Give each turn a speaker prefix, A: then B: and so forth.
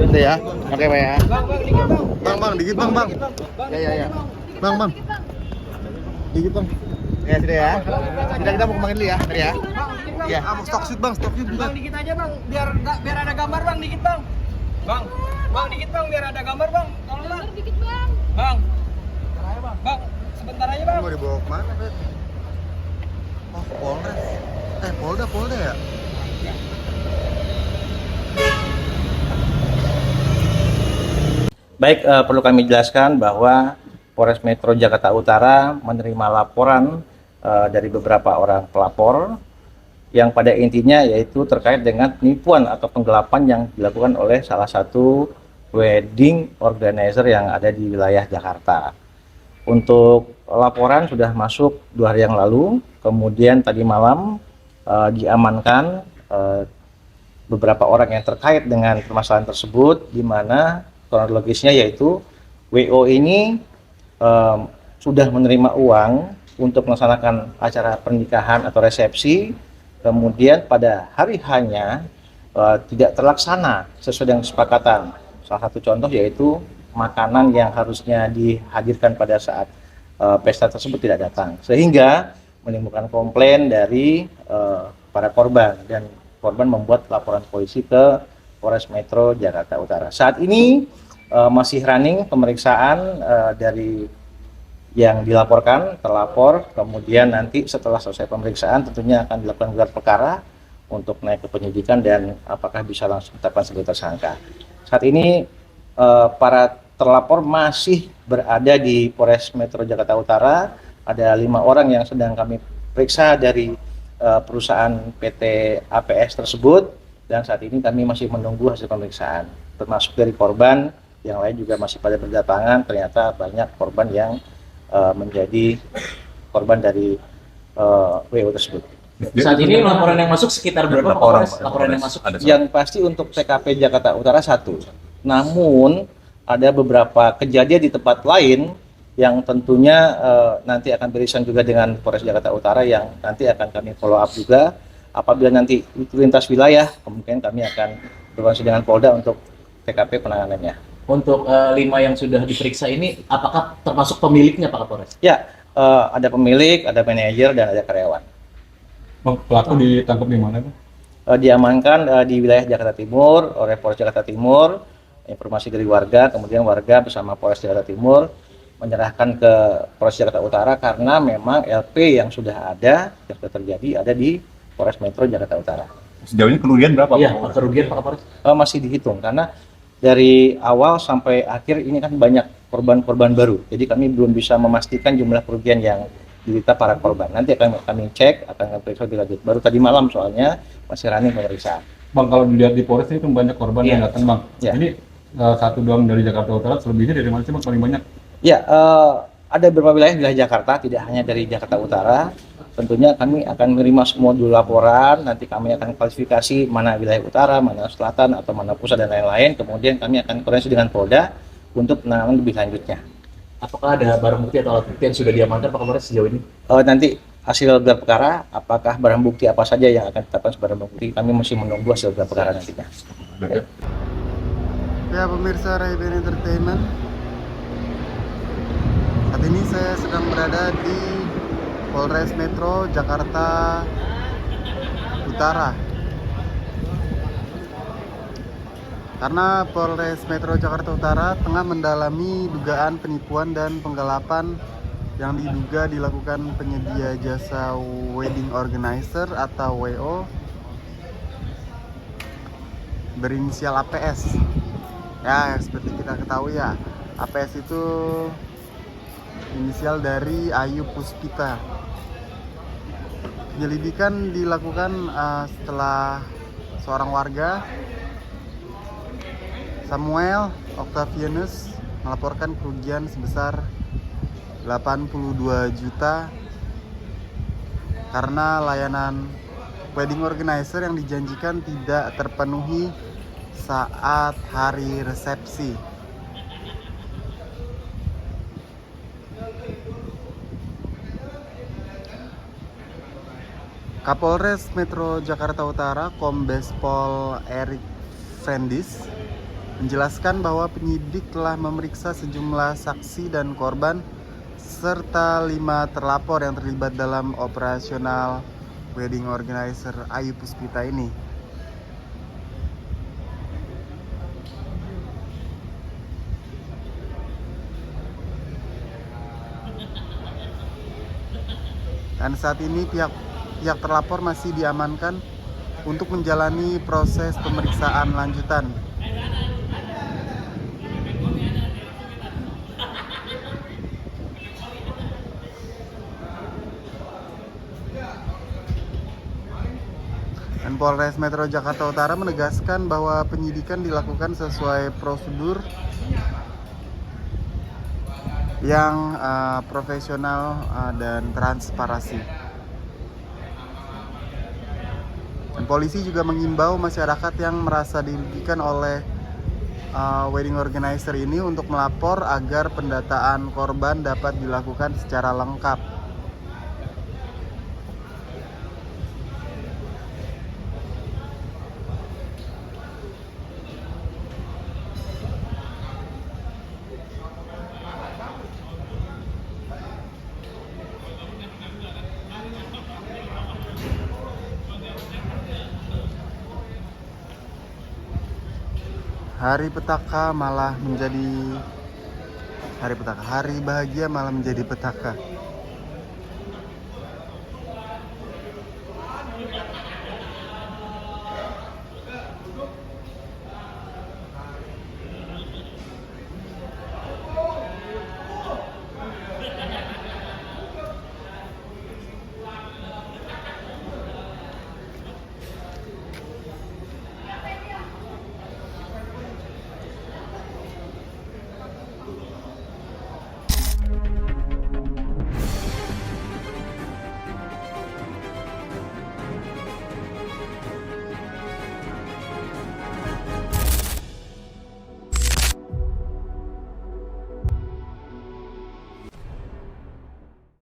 A: Udah ya. Oke, Pak ya.
B: Bang, dikit bang.
A: Ya.
B: Bang. Dikit bang.
A: Ya, sudah ya. Kita mau kembangin dulu ya. Tadi ya. Iya.
B: Mau stok shoot bang.
C: Bang dikit aja bang, biar ada gambar bang, dikit bang. Bang dikit bang, biar ada gambar bang. Tolong bang. Dikit bang. Bang, sebentar aja bang.
B: Mau dibawa kemana, Bet? Oh, Polres. Polda ya?
A: Baik, perlu kami jelaskan bahwa Polres Metro Jakarta Utara menerima laporan dari beberapa orang pelapor yang pada intinya yaitu terkait dengan penipuan atau penggelapan yang dilakukan oleh salah satu wedding organizer yang ada di wilayah Jakarta. Untuk laporan sudah masuk 2 hari yang lalu, kemudian tadi malam diamankan beberapa orang yang terkait dengan permasalahan tersebut, di mana kronologisnya yaitu WO ini sudah menerima uang untuk melaksanakan acara pernikahan atau resepsi, kemudian pada hari hanya tidak terlaksana sesuai dengan kesepakatan. Salah satu contoh yaitu makanan yang harusnya dihadirkan pada saat pesta tersebut tidak datang, sehingga menimbulkan komplain dari para korban, dan korban membuat laporan polisi ke Polres Metro Jakarta Utara. Saat ini masih running pemeriksaan dari yang dilaporkan, terlapor, kemudian nanti setelah selesai pemeriksaan tentunya akan dilakukan gelar perkara untuk naik ke penyidikan dan apakah bisa langsung ditetapkan sebagai tersangka. Saat ini para terlapor masih berada di Polres Metro Jakarta Utara. Ada 5 orang yang sedang kami periksa dari perusahaan PT APS tersebut, dan saat ini kami masih menunggu hasil pemeriksaan, termasuk dari korban yang lain juga masih pada berdatangan. Ternyata banyak korban yang menjadi korban dari WO tersebut.
D: Saat ini laporan yang masuk sekitar berapa orang? Laporan yang masuk
A: Yang pasti untuk TKP Jakarta Utara 1. Namun ada beberapa kejadian di tempat lain yang tentunya nanti akan beririsan juga dengan Polres Jakarta Utara, yang nanti akan kami follow up juga. Apabila nanti itu lintas wilayah, kemungkinan kami akan berkoordinasi dengan Polda untuk TKP penanganannya.
D: Untuk 5 yang sudah diperiksa ini, apakah termasuk pemiliknya Pak Kapolres?
A: Ya, ada pemilik, ada manajer, dan ada karyawan.
E: Bang, pelaku ditangkap di mana, Bang?
A: Diamankan di wilayah Jakarta Timur oleh Polres Jakarta Timur. Informasi dari warga, kemudian warga bersama Polres Jakarta Timur menyerahkan ke Polres Jakarta Utara karena memang LP yang sudah ada, yang sudah terjadi ada di Polres Metro Jakarta Utara.
E: Sejauh ini kerugian berapa?
D: Iya, kerugian Pak Kapolres?
A: Masih dihitung karena dari awal sampai akhir ini kan banyak korban-korban baru, jadi kami belum bisa memastikan jumlah kerugian yang diderita para korban. Nanti akan kami cek, akan kami periksa lebih lanjut. Baru tadi malam soalnya masih running pemeriksaan.
E: Bang, kalau dilihat di Polres ini kan banyak korban yang datang, Bang.
A: Ya.
E: Ini satu doang dari Jakarta Utara, selebihnya dari mana sih, Bang, paling banyak?
A: Ya, ada beberapa wilayah Jakarta, tidak hanya dari Jakarta Utara. Tentunya kami akan menerima semua dulu laporan, nanti kami akan klasifikasi mana wilayah utara, mana selatan, atau mana pusat, dan lain-lain. Kemudian kami akan koordinasi dengan Polda untuk penanganan lebih lanjutnya.
D: Apakah ada barang bukti atau alat bukti yang sudah diamankan Pak Kapolres sejauh ini?
A: Nanti hasil gelar perkara, apakah barang bukti apa saja yang akan ditetapkan sebagai barang bukti, kami masih menunggu hasil gelar perkara nantinya.
B: Ya, pemirsa Rayben Entertainment, saat ini saya sedang berada di Polres Metro Jakarta Utara. Karena Polres Metro Jakarta Utara tengah mendalami dugaan penipuan dan penggelapan yang diduga dilakukan penyedia jasa wedding organizer atau WO berinisial APS. Ya, seperti kita ketahui ya, APS itu inisial dari Ayu Puspita. Penyelidikan dilakukan setelah seorang warga, Samuel Octavianus, melaporkan kerugian sebesar 82 juta karena layanan wedding organizer yang dijanjikan tidak terpenuhi saat hari resepsi. Kapolres Metro Jakarta Utara Kombes Pol Erik Frendis menjelaskan bahwa penyidik telah memeriksa sejumlah saksi dan korban serta 5 terlapor yang terlibat dalam operasional wedding organizer Ayu Puspita ini. Dan saat ini pihak terlapor masih diamankan untuk menjalani proses pemeriksaan lanjutan. Dan Polres Metro Jakarta Utara menegaskan bahwa penyidikan dilakukan sesuai prosedur yang profesional dan transparansi. Dan polisi juga mengimbau masyarakat yang merasa dirugikan oleh wedding organizer ini untuk melapor agar pendataan korban dapat dilakukan secara lengkap. Hari bahagia malah menjadi petaka.